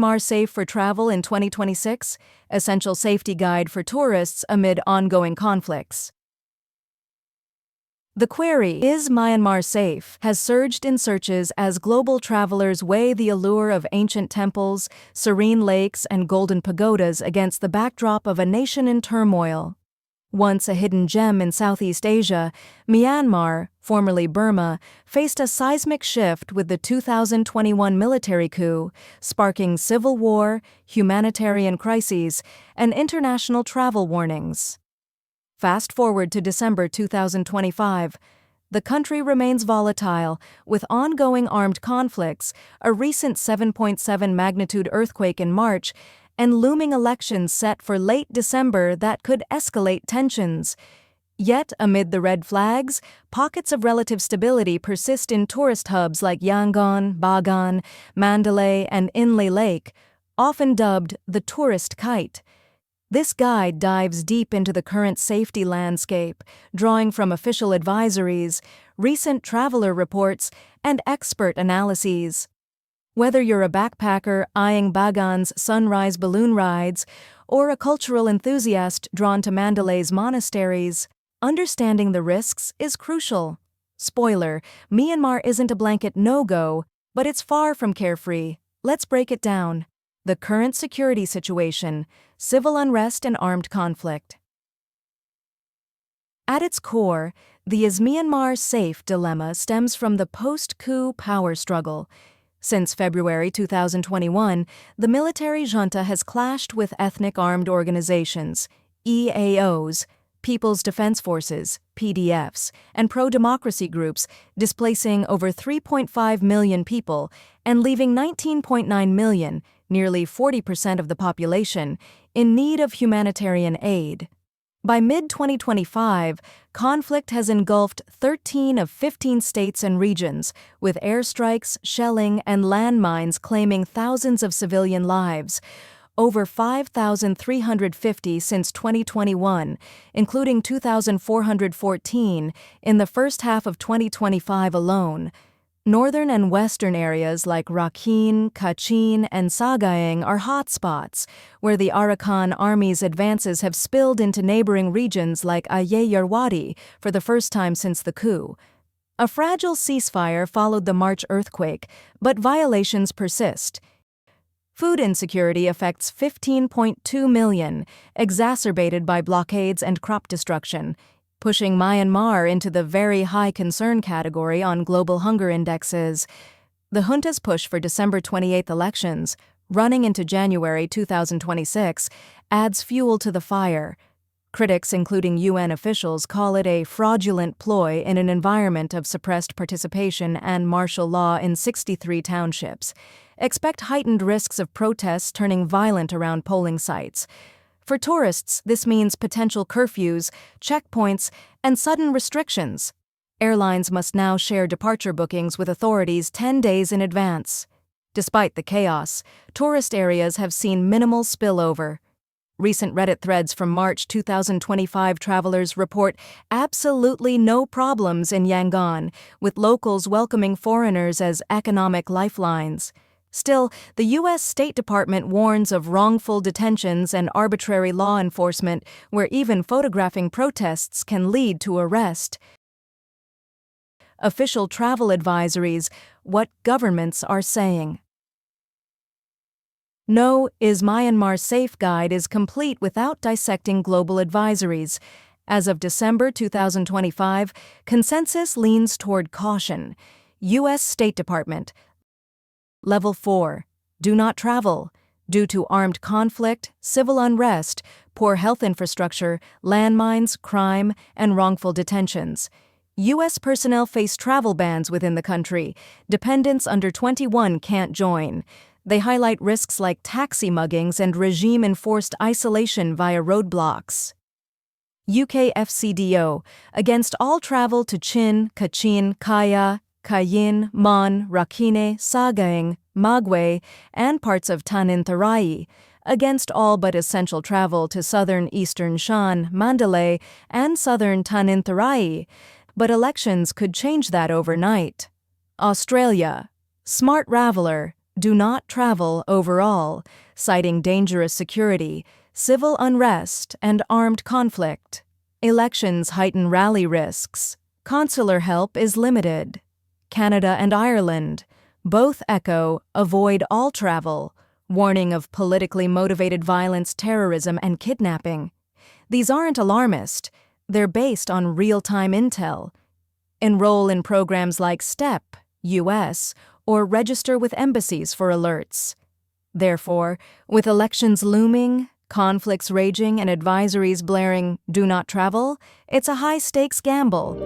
Myanmar safe for travel in 2026? Essential safety guide for tourists amid ongoing conflicts. The query, "Is Myanmar safe?" has surged in searches as global travelers weigh the allure of ancient temples, serene lakes, and golden pagodas against the backdrop of a nation in turmoil. Once a hidden gem in Southeast Asia, Myanmar, formerly Burma, faced a seismic shift with the 2021 military coup, sparking civil war, humanitarian crises, and international travel warnings. Fast forward to December 2025. The country remains volatile, with ongoing armed conflicts, a recent 7.7 magnitude earthquake in March, and looming elections set for late December that could escalate tensions. Yet, amid the red flags, pockets of relative stability persist in tourist hubs like Yangon, Bagan, Mandalay, and Inle Lake, often dubbed the tourist kite. This guide dives deep into the current safety landscape, drawing from official advisories, recent traveler reports, and expert analyses. Whether you're a backpacker eyeing Bagan's sunrise balloon rides or a cultural enthusiast drawn to Mandalay's monasteries, understanding the risks is crucial. Spoiler, Myanmar isn't a blanket no-go, but it's far from carefree. Let's break it down. The current security situation, civil unrest and armed conflict. At its core, the "Is Myanmar safe?" dilemma stems from the post-coup power struggle. Since February 2021, the military junta has clashed with ethnic armed organizations, EAOs, People's Defense Forces, PDFs, and pro-democracy groups, displacing over 3.5 million people and leaving 19.9 million, nearly 40% of the population, in need of humanitarian aid. By mid-2025, conflict has engulfed 13 of 15 states and regions, with airstrikes, shelling, and landmines claiming thousands of civilian lives. Over 5,350 since 2021, including 2,414 in the first half of 2025 alone. Northern and western areas like Rakhine, Kachin, and Sagaing are hotspots, where the Arakan Army's advances have spilled into neighboring regions like Ayeyarwady for the first time since the coup. A fragile ceasefire followed the March earthquake, but violations persist. Food insecurity affects 15.2 million, exacerbated by blockades and crop destruction, pushing Myanmar into the very high concern category on global hunger indexes. The junta's push for December 28 elections, running into January 2026, adds fuel to the fire. Critics, including UN officials, call it a fraudulent ploy in an environment of suppressed participation and martial law in 63 townships. Expect heightened risks of protests turning violent around polling sites. For tourists, this means potential curfews, checkpoints, and sudden restrictions. Airlines must now share departure bookings with authorities 10 days in advance. Despite the chaos, tourist areas have seen minimal spillover. Recent Reddit threads from March 2025 travelers report absolutely no problems in Yangon, with locals welcoming foreigners as economic lifelines. Still, the U.S. State Department warns of wrongful detentions and arbitrary law enforcement, where even photographing protests can lead to arrest. Official travel advisories: what governments are saying. No Is Myanmar Safe guide is complete without dissecting global advisories. As of December 2025, consensus leans toward caution. U.S. State Department. Level 4. Do not travel. Due to armed conflict, civil unrest, poor health infrastructure, landmines, crime, and wrongful detentions. U.S. personnel face travel bans within the country. Dependents under 21 can't join. They highlight risks like taxi muggings and regime-enforced isolation via roadblocks. UK FCDO. Against all travel to Chin, Kachin, Kaya, Kayin, Mon, Rakhine, Sagaing, Magwe, and parts of Tanin Tharai, against all but essential travel to southern eastern Shan, Mandalay, and southern Tanin Tharai, but elections could change that overnight. Australia. Smart Traveller. do not travel overall, citing dangerous security, civil unrest, and armed conflict. Elections heighten rally risks. Consular help is limited. Canada and Ireland both echo avoid all travel, warning of politically motivated violence, terrorism, and kidnapping. These aren't alarmist, they're based on real-time intel. Enroll in programs like STEP, US, or register with embassies for alerts. Therefore, with elections looming, conflicts raging, and advisories blaring, "Do not travel," it's a high-stakes gamble.